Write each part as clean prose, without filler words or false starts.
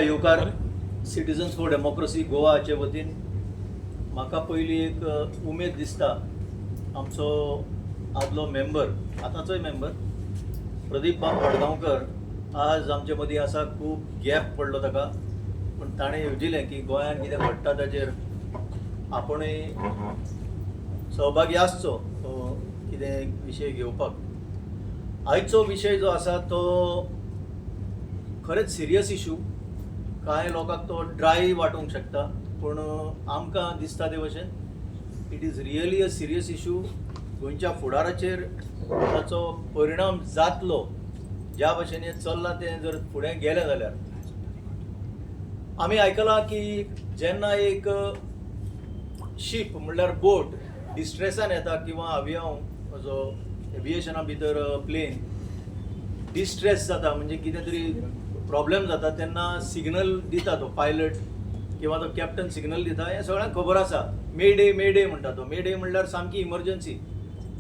युवकार citizens for democracy Goa हाचे वतीन म्हाका पयली एक उमेद दिसता. आमचो आदलो मेंबर, आतांचोय मेंबर प्रदीप बाब वडगांवकर आज आमचे मदीं आसा. खूब गॅप पडलो ताका, पूण ताणें येवजिल्लें की गोंयांत कितें घडटा ताचेर आपुणूय सहभागी आसचो, कितें विशय घेवपाक. आयचो विशय जो आसा तो खरेंच सिरियस इशू. कांय लोकांक तो ड्राय वाटूंक शकता, पूण आमकां दिसता ते भशेन it is really a serious issue. गोंयच्या फुडाराचेर ताचो परिणाम जातलो. ज्या भशेन हें चल्लां तें जर फुडें गेलें जाल्यार आमी आयकलां की जेन्ना एक शीप म्हणल्यार बोट डिस्ट्रेसान येता किंवा अवियाव जो एविएशना भितर प्लेन डिस्ट्रेस जाता, म्हणजे कितें तरी प्रॉब्लेम जाता, तेन्ना सिग्नल दिता तो पायलट किंवा तो कॅप्टन सिग्नल दिता. हें सगळ्यांक खबर आसा. मेडे मेडे म्हणटा तो. मेडे म्हणल्यार सामकी इमर्जन्सी,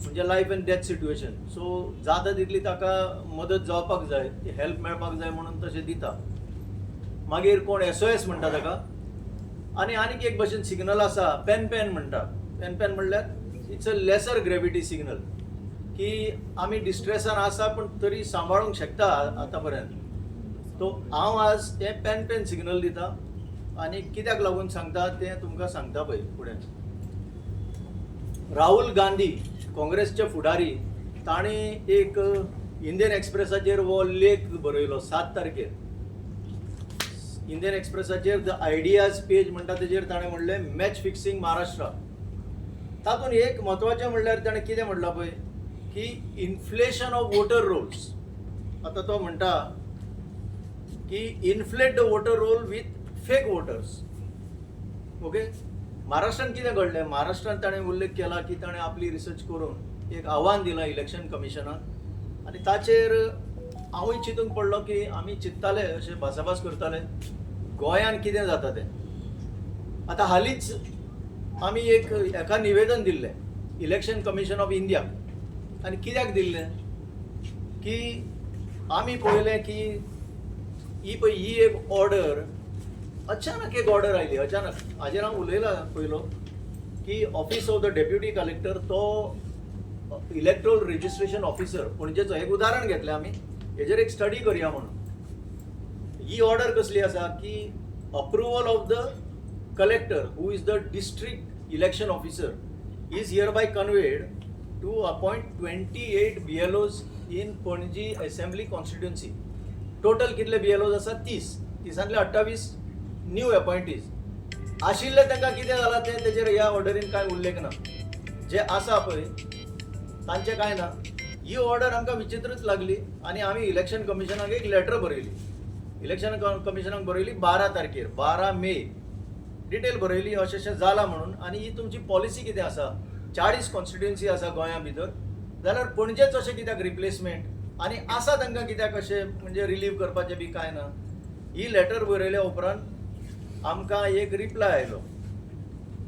म्हणजे life end death situation. So जाता तितली ताका मदत जावपाक जाय, हेल्प मेळपाक जाय म्हणून तशें दिता. मागीर कोण SOS म्हणटा ताका. आनीक एक भशेन सिग्नल आसा, पेन पेन म्हणटा. पेन पेन म्हणल्यार it's a lesser gravity signal, की आमी डिस्ट्रेसान आसा पूण तरी सांबाळूंक शकता आतां पर्यंत. तो हांव आज तें पेन पेन सिग्नल दिता आनी कित्याक लागून सांगता तें तुमकां सांगता पळय फुडें. राहुल गांधी काँग्रेसचे फुडारी, ताणी एक इंडियन एक्सप्रेसाचेर हो लेख बरयलो 7 तारखेर. इंडियन एक्सप्रेसाचेर द आयडियाज पेज म्हणटा तेजेर ताणें म्हणलें मॅच फिक्सिंग महाराष्ट्रा. तातूंत एक म्हत्वाचें म्हणल्यार ताणें कितें म्हणलां पळय की इन्फ्लेशन ऑफ वोटर रोल्स. आतां तो म्हणटा की inflate the voter roll with fake voters. Okay, महाराष्ट्रान कितें घडलें? महाराष्ट्रान ताणें उल्लेख केला की ताणें आपली रिसर्च करून एक आव्हान दिलां इलेक्शन कमिशनाक, आनी ताचेर हांवूय चिंतूंक पडलो की आमी चिंत्ताले अशें भासाभास करताले गोंयान कितें जाता तें. आतां हालींच आमी एका निवेदन दिल्लें इलेक्शन कमिशन ऑफ इंडिया. आनी कित्याक दिल्लें की आमी पळयलें की ही एक ऑर्डर, अचानक एक ऑर्डर आयली. अचानक हाजेर हांव उलयलां पयलो की office of the deputy collector, तो इलेक्ट्रोल रेजिस्ट्रेशन ऑफिसर पणजेचो, एक उदाहरण घेतलें आमी, हेजेर एक स्टडी करया म्हणून. ही ऑर्डर कसली आसा की approval of the collector who is the district election officer is hereby conveyed to appoint 28 BLOs in Panaji assembly constituency. Total कितले BLOs आसा? 30. 30तले 28 न्यू अपॉइंटीज आशिल्ले. तांकां कितें जालां तें तेजेर ह्या ऑर्डरीन कांय उल्लेख ना. जे आसा पळय तांचें कांय ना. ही ऑर्डर आमकां विचित्रच लागली आनी आमी इलेक्शन कमिशनाक एक लेटर बरयली. इलेक्शन कमिशनाक बरयली 12 तारखेर, 12 मे, डिटेल बरयली अशें अशें जालां म्हणून. आनी ही तुमची पॉलिसी कितें आसा? 40 कॉन्स्टिट्युएन्सी आसा गोंया भितर, जाल्यार पणजेच अशें कित्याक रिप्लेसमेंट? आनी आसा तांकां कित्याक अशें म्हणजे रिलीव करपाचें बी कांय ना. ही लेटर बरयल्या उपरांत आमकां एक रिप्लाय आयलो,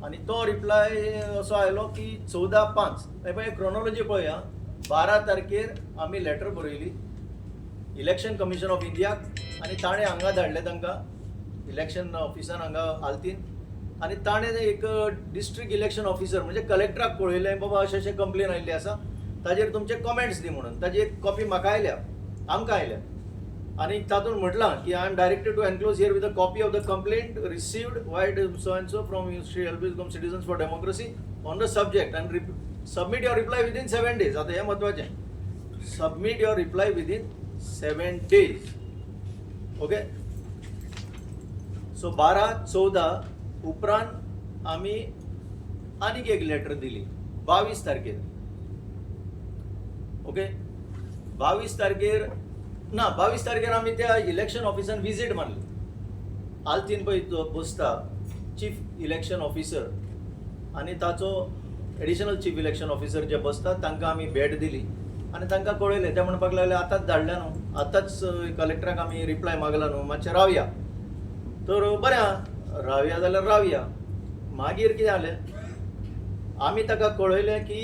आनी तो रिप्लाय असो आयलो की 14/5. पळय क्रोनॉलॉजी पळया. 12 तारखेर आमी लेटर बरयली इलेक्शन कमिशन ऑफ इंडियाक, आनी ताणें हांगा धाडलें तांकां इलेक्शन ऑफिसान हांगा आल्तीन. आनी ताणें एक डिस्ट्रिक्ट इलेक्शन ऑफिसर म्हणजे कलेक्टराक पळयलें, बाबा अशें अशें कंप्लेन आयिल्ली आसा, ताजेर तुमचे कमेंट्स दी म्हणून. ताजी एक कॉपी म्हाका आयल्या, आमकां आयल्या. आनी तातूंत म्हटलां की I am directed to enclose here with a copy of the complaint received vide so and so from Shri एलबीज citizens for democracy on the subject and submit your reply within 7 days. आता हें महत्वाचें, submit your reply within 7 days. Okay. So 12-14 उपरांत आमी आनीक एक letter दिली 22 तारखेर. ओके, 22 तारखेर आमी त्या इलेक्शन ऑफिसान विजीट मारली. आल्तीन पळय तो बसता चीफ इलेक्शन ऑफिसर आनी ताचो एडिशनल चीफ इलेक्शन ऑफिसर जे बसता तांकां आमी भेट दिली आनी तांकां कळयलें. ते म्हणपाक लागले आतांच धाडल्या न्हू, आतांच कलेक्टराक आमी रिप्लाय मागला न्हू, मातशें रावया. तर बरें रावया जाल्यार रावया. मागीर कितें जालें, आमी ताका कळयलें की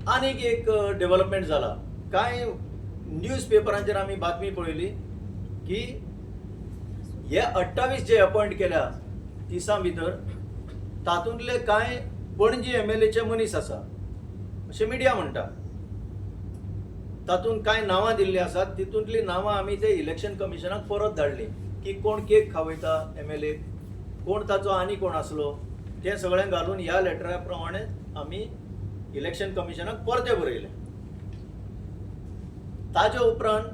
आनीक एक डेव्हलपमेंट जाला. कांय न्यूज पेपरांचेर आमी बातमी पळयली की हे 28 जे अपॉइंट केल्या तिसां भितर तातूंतले कांय पणजी MLAचे मनीस आसा अशें मिडिया म्हणटा. तातूंत कांय नांवां दिल्लीं आसात. तितूंतलीं नांवां आमी ते इलेक्शन कमिशनाक परत धाडलीं की कोण केक खावयता MLA, कोण ताचो आनी कोण आसलो, तें सगळें घालून ह्या लेटरा प्रमाणे आमी इलेक्शन कमिशनाक परते बरयले. ताजे उपरांत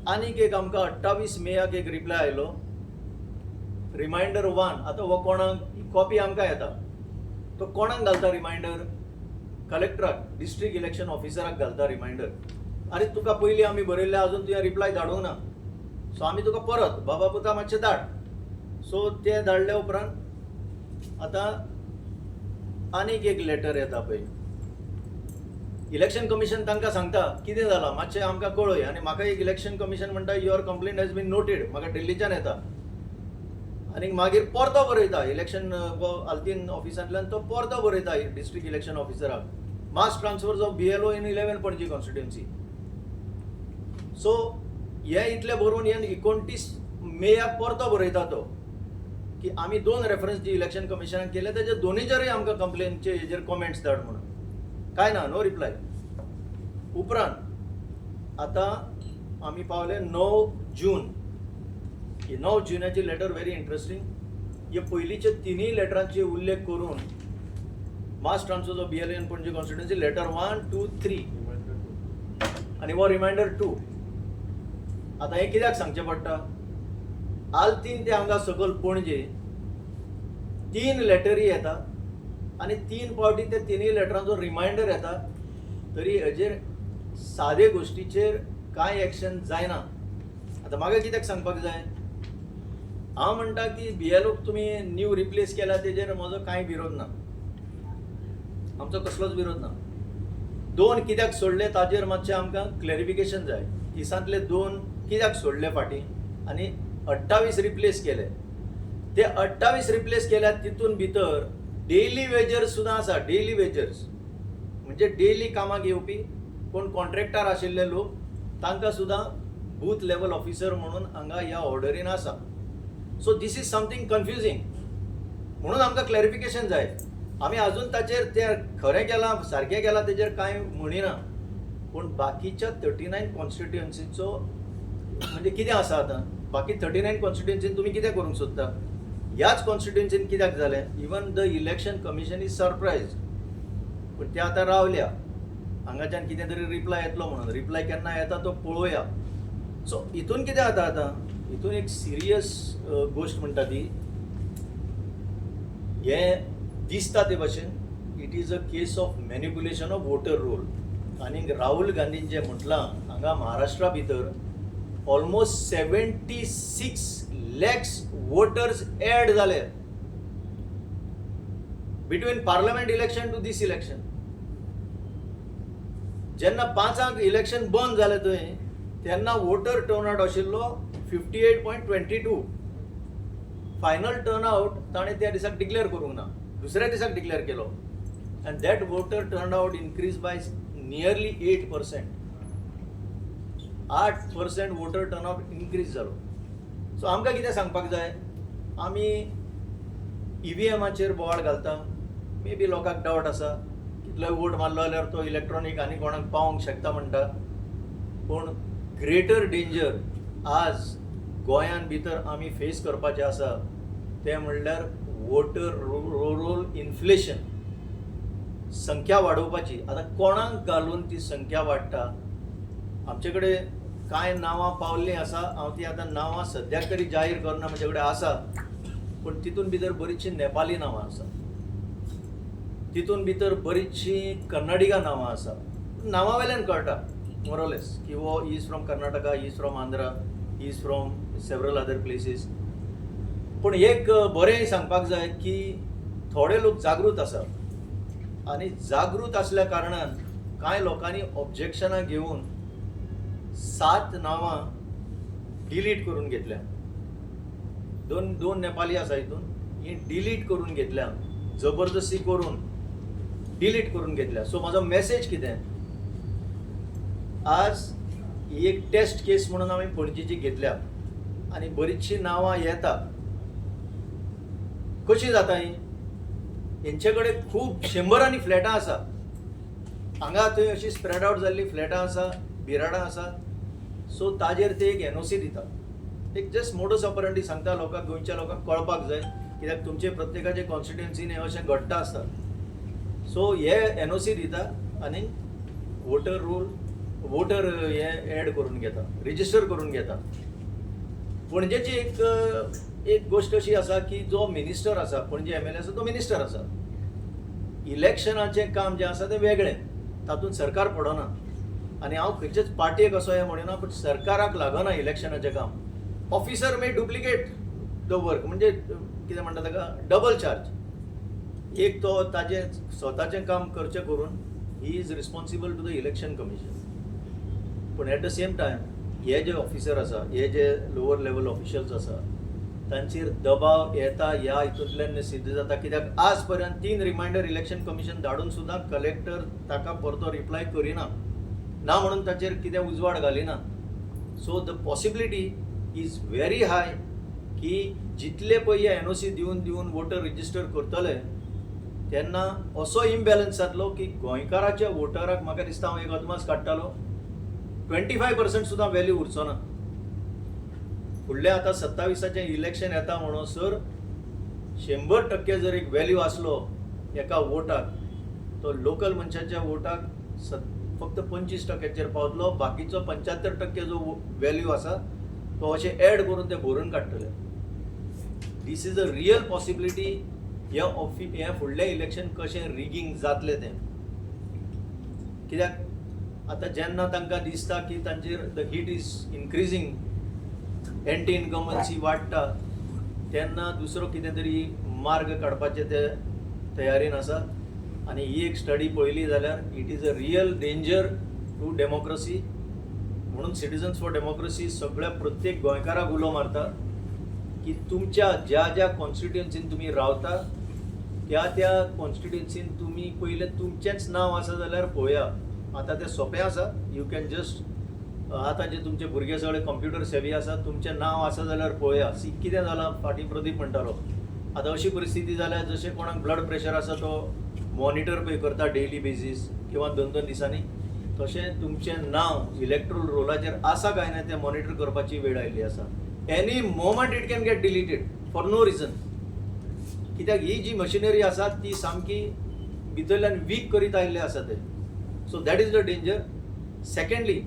आनीक एक आमकां 28 मेक एक रिप्लाय आयलो, रिमायंडर 1. आतां हो कोणाक कॉपी आमकां येता, तो कोणाक घालता रिमायंडर? कलेक्टराक, डिस्ट्रिक्ट इलेक्शन ऑफिसराक घालता रिमायंडर. अरे तुका पयलीं आमी बरयल्ले, आजून तुवें रिप्लाय धाडूंक ना, सो आमी तुका परत बाबा पुता मातशें धाड. सो तें धाडल्या उपरांत आतां आनीक एक लेटर येता पळय. इलेक्शन कमिशन तांकां सांगता कितें जालां मातशें आमकां कळय. आनी म्हाका एक इलेक्शन कमिशन म्हणटा your complaint has been noted. म्हाका दिल्लीच्यान येता आनी मागीर परतो बरयता इलेक्शन आल्तीन ऑफिसांतल्यान, तो परतो बरयता डिस्ट्रिक्ट इलेक्शन ऑफिसराक, mass transfers of BLO in 11 Panaji constituency. So हे इतले बरोवन हे 29 मेक परतो बरयता तो की आमी 2 रेफरन्स जी इलेक्शन कमिशनाक केले तेजे दोनीचेरय आमकां कंप्लेनचे हेजेर कॉमेंट्स धाड म्हणून. काय ना, नो रिप्लाय. उपरांत आतां आमी पावले 9 जून. ही 9 जुनाची लेटर व्हेरी इंटरेस्टिंग. हे पयलींचे 3 लेटरांचे उल्लेख करून mass transfers of BLO in Panaji constituency letter 1, 2, 3 आनी हो रिमायंडर 2. आतां हें कित्याक सांगचें पडटा? आल्तीन ते हांगा सकयल पणजे 3 लेटरी येता आनी 3 फावटी ते 3 लेटरांचो रिमायंडर येता, तरी हेजेर सादे गोश्टीचेर कांय एक्शन जायना. आतां म्हाका कित्याक सांगपाक जाय? हांव म्हणटा की BLOक तुमी न्यू रिप्लेस केला तेजेर म्हजो कांय विरोध ना, आमचो कसलोच विरोध ना. 2 कित्याक सोडले ताजेर मातशें आमकां क्लॅरिफिकेशन जाय. दिसांतले 2 कित्याक सोडले फाटीं आनी 28 रिप्लेस केले. ते 28 रिप्लेस केल्यात तितून भितर डेली वेजर्स सुद्दां आसा. डेली वेजर्स म्हणजे डेली कामाक येवपी कोण कॉन्ट्रॅक्टर आशिल्ले लोक, तांकां सुद्दां बूथ लेवल ऑफिसर म्हणून हांगा ह्या ऑर्डरीन आसा. सो दीस इज समथींग कन्फ्युजींग, म्हणून आमकां क्लॅरिफिकेशन जाय. आमी आजून ताचेर तें खरें केलां सारकें केलां तेजेर कांय म्हणिना, पूण बाकीच्या 39 कॉन्स्टिट्युएन्सीचो म्हणजे कितें आसा आतां? बाकी 39 कॉन्स्टिट्युएन्सीन तुमी कितें करूंक सोदता? ह्याच कॉन्स्टिट्युएन्सीन कित्याक जालें? Even the election commission is surprise. पूण ते आतां रावल्या, हांगाच्यान कितें तरी रिप्लाय येतलो म्हणून. रिप्लाय केन्ना येता तो पळोवया. सो हितून कितें जाता आतां? हितून एक सिरियस गोश्ट म्हणटा ती, हें दिसता ते भाशेन it is a case of manipulation of voter roll. आनी राहुल गांधीन जें म्हटलां हांगा महाराष्ट्रा भितर ऑलमोस्ट 76 lakhs वोटर्स एड जाले between parliament election to this election. जेन्ना 5 इलेक्शन बंद जालें थंय तेन्ना वोटर टर्नआउट आशिल्लो 58.22. फायनल टर्नआउट ताणें त्या दिसाक डिक्लेअर करूंक ना, दुसऱ्या दिसाक डिक्लेअर केलो. And that voter turnout increase bye nearly 8%. 8% voter turnout increase जालो. सो आमकां कितें सांगपाक जाय? आमी EVMचेर बोवाळ घालता, मे बी लोकांक डावट आसा कितलोय वोट मारलो जाल्यार तो इलेक्ट्रॉनीक आनी कोणाक पावोंक शकता म्हणटा. पूण ग्रेटर डेंजर आज गोंयान भितर आमी फेस करपाचें आसा तें म्हणल्यार वोटर रोल इन्फ्लेशन. संख्या वाडोवपाची. आतां कोणाक घालून ती संख्या वाडटा? आमचे कडेन कांय नांवां पावल्लीं आसा. हांव ती आतां नांवां सद्याक तरी जाहीर करना, म्हजे कडेन आसा, पूण तितून भितर बरीचशीं नेपाली नांवां आसा, तितून भितर बरीचशीं कन्नडिगा नांवां आसा. नांवां वेल्यान कळटा मोरलेस की वो is from Karnataka, he is from Andhra, he is from several other places. पूण एक बरें सांगपाक जाय की थोडे लोक जागृत आसा आनी जागृत आसल्या कारणान कांय लोकांनी ऑब्जेक्शनां घेवन 7 नांवां डिलीट करून घेतल्या. दोन नेपाली आसा हितून, ही डिलीट करून घेतल्या, जबरदस्ती करून डिलीट करून घेतल्या. सो म्हाजो मेसेज कितें? आज ही एक टेस्ट केस म्हणून आमी पणजेची घेतल्या आनी बरीचशी नांवां येता. कशी जाता ही? हेंचे कडेन खूब शंबरांनी फ्लॅटां आसा. हांगा थंय अशी स्प्रेड आउट जाल्ली फ्लॅटां आसा, बिराडां आसा. सो ताजेर ते एक एनओसी दिता. एक जस्ट मोडस ऑपरंडी सांगता लोकांक, गोंयच्या लोकांक कळपाक जाय, कित्याक तुमचे प्रत्येकाचे कॉन्स्टिट्युएन्सीन हें अशें घडटा आसता. सो हे एनओसी दिता आनी वोटर हे ऍड करून घेता, रिजिस्टर करून घेता. पणजेची एक गोष्ट अशी आसा की जो मिनिस्टर आसा, पणजे एमएलए आसा तो मिनिस्टर आसा. इलेक्शनाचें काम जें आसा तें वेगळें, तातूंत सरकार पडना. आनी हांव खंयच्याच पार्टयेक असो हें म्हणिना, पूण सरकाराक लागना इलेक्शनाचें काम. Officer may duplicate the work, म्हणजे कितें म्हणटा ताका डबल चार्ज. एक तो ताजें स्वताचें काम करचें करून he is responsible to the election commission. पूण एट द सेम टायम हे जे ऑफिसर आसा, हे जे लोवर लेवल ऑफिशियल्स आसा, तांचेर दबाव येता ह्या हितूंतल्यान सिद्ध जाता. कित्याक आज पर्यंत 3 रिमांयडर इलेक्शन कमिशन धाडून सुद्दां कलेक्टर ताका परतो रिप्लाय करिना, ना म्हणून ताचेर कितें उजवाड घालिना. So the possibility is very high की जितले पळय हे एनओसी दिवन वोटर रिजिस्टर करतले तेन्ना असो इम्बॅलन्स जातलो की गोंयकाराच्या वोटराक, म्हाका दिसता हांव एक अदमास काडटालो, 25% सुद्दां व्हॅल्यू उरचो ना. फुडलें आतां 27चें इलेक्शन येता म्हणसर 100% जर एक व्हॅल्यू आसलो एका वोटाक, तो लोकल मनशाच्या वोटाक फक्त 25%चेर पावतलो. बाकीचो 75% जो व्हॅल्यू आसा तो अशें ऍड करून ते भरून काडटले. This is a real possibility. हे फुडलें इलेक्शन कशें रिगींग जातलें तें. कित्याक आतां जेन्ना तांकां दिसता की तांचेर द हीट इज इन्क्रिजींग, एंटी इनकमन्सी वाडटा, तेन्ना दुसरो कितें तरी मार्ग काडपाचे ते तयारीन आसा. आनी ही एक स्टडी पळयली जाल्यार it is a real danger to democracy. म्हणून सिटिझन्स फॉर डेमोक्रेसी सगळ्या प्रत्येक गोंयकाराक उलो मारता की तुमच्या ज्या कॉन्स्टिट्युएन्सीन तुमी रावता त्या कॉन्स्टिट्युएन्सीन तुमी पयलें तुमचेंच नांव आसा जाल्यार पळया. आतां तें सोंपें आसा. यू कॅन जस्ट आतां जे तुमचे भुरगे सगळे कंप्युटर सेवी आसा, तुमचें नांव आसा जाल्यार पळया. सी कितें जालां, फाटीं प्रदीप म्हणटालो, आतां अशी परिस्थिती जाल्या जशें कोणाक ब्लड प्रेशर आसा तो मॉनिटर पळय करता डेली बेजीस किंवा 2-2 दिसांनी, तशें तुमचें नांव इलेक्ट्रोल रोलाचेर आसा काय ना तें मॉनिटर करपाची वेळ आयिल्ली आसा. Any moment it can get deleted for no reason. कित्याक ही जी मशिनरी आसा ती सामकी भितरल्यान वीक करीत आयिल्ले आसा ते. So that is the danger. Secondly,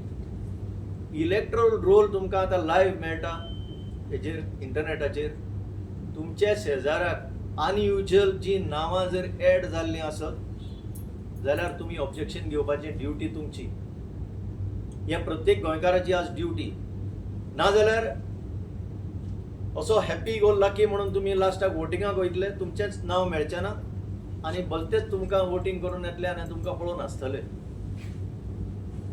electoral roll तुमकां आतां लायव्ह मेळटा हेजेर, इंटरनेटाचेर. तुमच्या शेजाऱ्याक अनयुज्युअल जी नांवां जर ऍड जाल्लीं आसत जाल्यार तुमी ऑब्जेक्शन घेवपाची ड्युटी तुमची. हे प्रत्येक गोंयकाराची आज ड्युटी. नाजाल्यार असो हॅपी गो लकी म्हणून तुमी लास्टाक वोटिंगाक वयतले, तुमचेंच नांव मेळचें ना आनी भलतेच तुमकां वोटिंग करून येतले आनी तुमकां पळोवन हांसतले.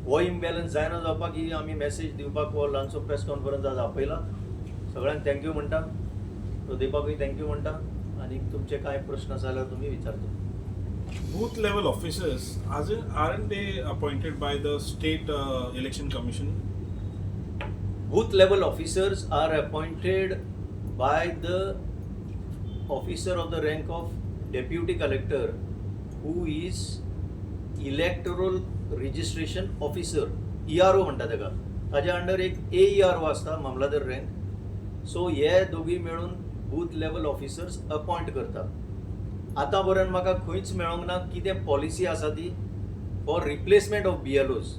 हो इम्बॅलन्स जायना जावपाक ही आमी मॅसेज दिवपाक हो ल्हानसो प्रेस कॉन्फरन्स आज आपयला. सगळ्यांक थँक्यू म्हणटा, प्रदीपाकूय थँक्यू म्हणटा. आनी तुमचे कांय प्रश्न आसा जाल्यार तुमी विचारता. Booth level officers, aren't they appointed by the state election commission? Booth level officers are appointed by the officer of the rank of deputy collector, who is electoral registration officer, ERO म्हणटा ताका. ताज्या under एक AERO आसता, मामलादार rank. So हे दोगी मेळून booth level officers appoint करता. आतां पर्यंत म्हाका खंयच मेळोंक ना कितें पॉलिसी आसा ती फॉर रिप्लेसमेंट ऑफ BLOs.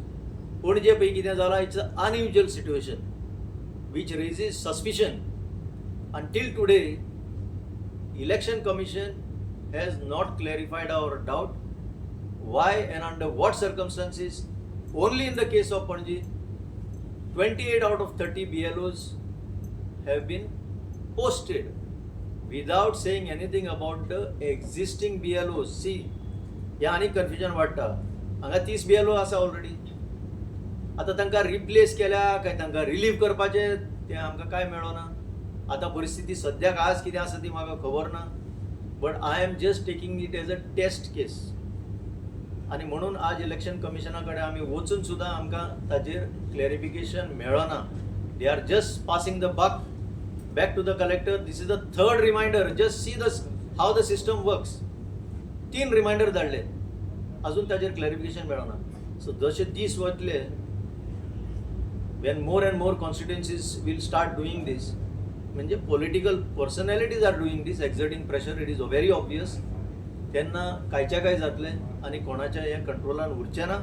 पूण जे पळय कितें जालां, it's a unusual situation which raises suspicion. Until today, Election Commission has not clarified our doubt why and under what circumstances. Only in the case of Panji, 28 out of 30 BLOs have been posted without saying anything about the existing BLOs. See, ह्या आनी confusion वाडटा. हांगा 30 BLO आसा already. आतां तांकां replace केल्या काय तांकां रिलीव करपाचें तें आमकां कांय मेळना. आतां परिस्थिती सद्याक आज कितें आसा ती म्हाका खबर ना. But I am just taking it as a test case. आनी म्हणून आज इलेक्शन कमिशना कडेन आमी वचून सुद्दां आमकां ताजेर क्लॅरिफिकेशन मेळना. They are just passing the buck back to the collector. This is the third reminder. Just see how the system works. 3 reminder धाडले, अजून ताजेर क्लॅरिफिकेशन मेळना. सो जशे दीस वतले, when more and more constituencies will start doing this, म्हणजे political personalities are doing this, exerting pressure, it is very obvious. त्यांना कायच्या काय जातलें आनी कोणाच्या हे कंट्रोलान उरचें ना.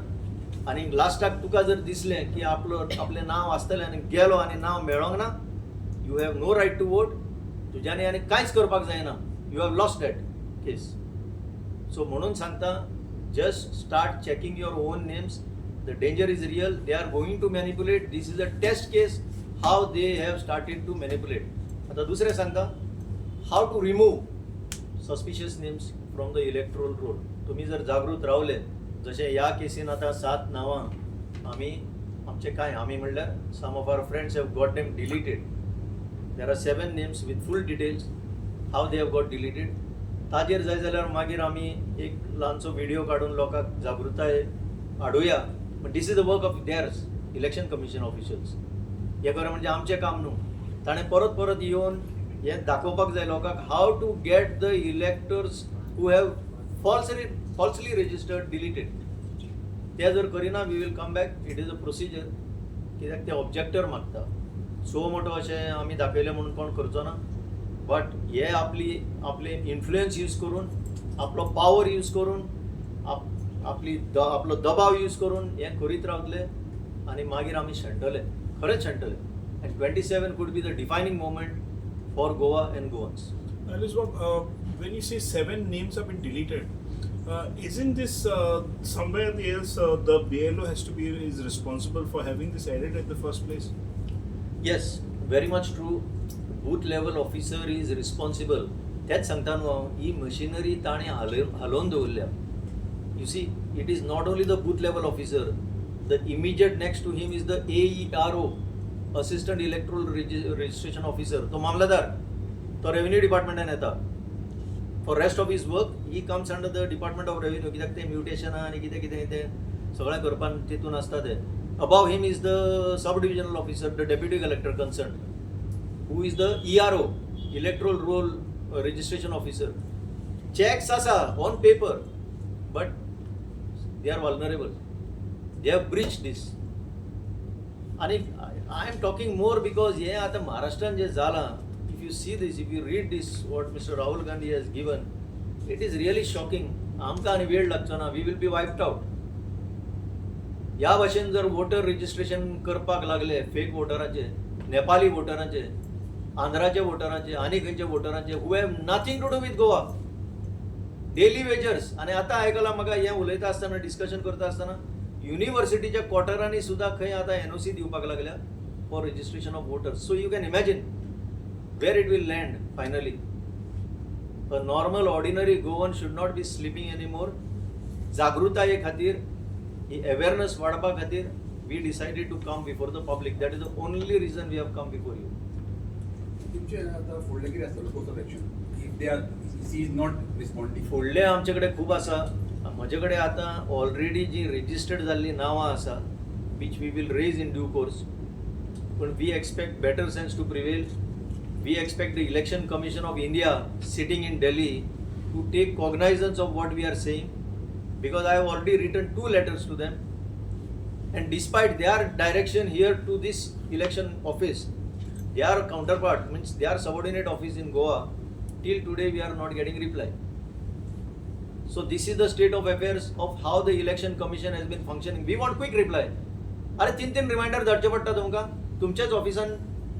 आनी लास्टाक तुका जर दिसलें की आपलें नांव आसतलें आनी गेलो आनी नांव मेळोंक ना, you have no right to vote. तुज्यांनी आनी कांयच करपाक जायना. You have lost that case. So म्हणून सांगता, just start checking your own names. The danger is real. They are going to manipulate. This is a test case how they have started to manipulate. आता दुसरें सांगता, how to remove suspicious names from the electoral roll. तुम्ही जर जागृत रावले, जशें ह्या casein आतां 7 नांवां आमी म्हणल्यार some of our friends have got them deleted. There are 7 names with full details how they have got deleted. ताजेर जाय जाल्यार मागीर आमी एक ल्हानसो व्हिडिओ काडून लोकांक जागृताय हाडुया. But this is the work of theirs election commission officials. हे खरें म्हणजे आमचें काम न्हू. ताणें परत परत येवन हें दाखोवपाक जाय लोकांक how to get the electors who have falsely registered deleted. ते जर करिना, we will come back. It is a procedure. कित्याक ते ऑब्जेक्टर मागता. सो मोठो अशें आमी दाखयलें म्हणून कोण करचो ना. बट हे आपले इन्फ्लुएन्स यूज करून, आपलो पावर यूज करून, आपलो दबाव यूज करून हें करीत रावतले आनी मागीर आमी शेणटले, खरेंच शेणटले. And 27 could be the defining moment for Goa and Goans. When you say 7 names have been deleted, isn't this somewhere else the BLO is responsible for having this added at the first place? Yes, very much true. Booth level officer is responsible. तेच सांगता न्हू हांव, ही machinery ताणें हालोवन दवरल्या. You see, it is not only the booth level officer. The immediate next to him is the AERO, Assistant Electoral Registration Officer. तो मामलेदार, तो रेव्हेन्यू डिपार्टमेंटान येता. For rest of his work, he comes under the Department of Revenue. कित्याक ते mutation आनी कितें ते सगळें करपाक तितून आसता ते. Above him is the sub-divisional officer, the deputy collector concerned, who is the ERO, electoral roll registration officer. Checks asa on paper, but they are vulnerable. They have breached this. And I am talking more because हे आता महाराष्ट्रान जे जाला, if you see this, if you read this, what Mr. Rahul Gandhi has given, it is really shocking. आमकां आनी वेळ लागचो ना. We will be wiped out. ह्या भाशेन जर वोटर रजिस्ट्रेशन करपाक लागले फेक वोटरांचे, नेपाली वोटरांचे, आंध्राचे वोटरांचे, आनी खंयचे वोटरांचे, who have nothing to do with Goa, daily wagers. आनी आतां आयकलां म्हाका हें उलयता आसतना, डिस्कशन करता आसतना, युनिवर्सिटीच्या क्वॉर्टरांनी सुद्दां खंय आतां NOC दिवपाक लागल्या for registration of voters. So you can imagine where it will land finally. A normal ordinary Goan should not be sleeping anymore. जागृताये खातीर, ही awareness वाडपा खातीर we decided to come before the public. That is the only reason we have come before you. तुमचे आता फुडले कितें आसतलो course of action if the R C is not responding? फुडले आमचे कडेन खूब आसा. म्हजे कडेन आतां ऑलरेडी जी रजिस्टर्ड जाल्ली नांवां आसा, which we will raise in due course. पण we expect better sense to prevail. We expect the Election Commission of India sitting in Delhi to take cognizance of what we are saying, because I have already written 2 letters to them, and despite their direction here to this election office, their counterpart, means their subordinate office in Goa, till today we are not getting reply. So this is the state of affairs of how the Election Commission has been functioning. We want quick reply. अरे 3 reminder धाडचे पडटा तुमकां, तुमच्याच ऑफिसान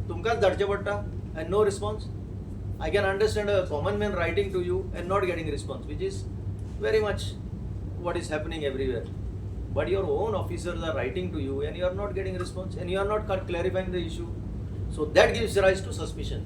तुमकांच धाडचे पडटा, and no response. I can understand a common man writing to you and not getting response, which is very much what is happening everywhere. But your own officers are writing to you and you are not getting response and you are not clarifying the issue. So that gives rise to suspicion.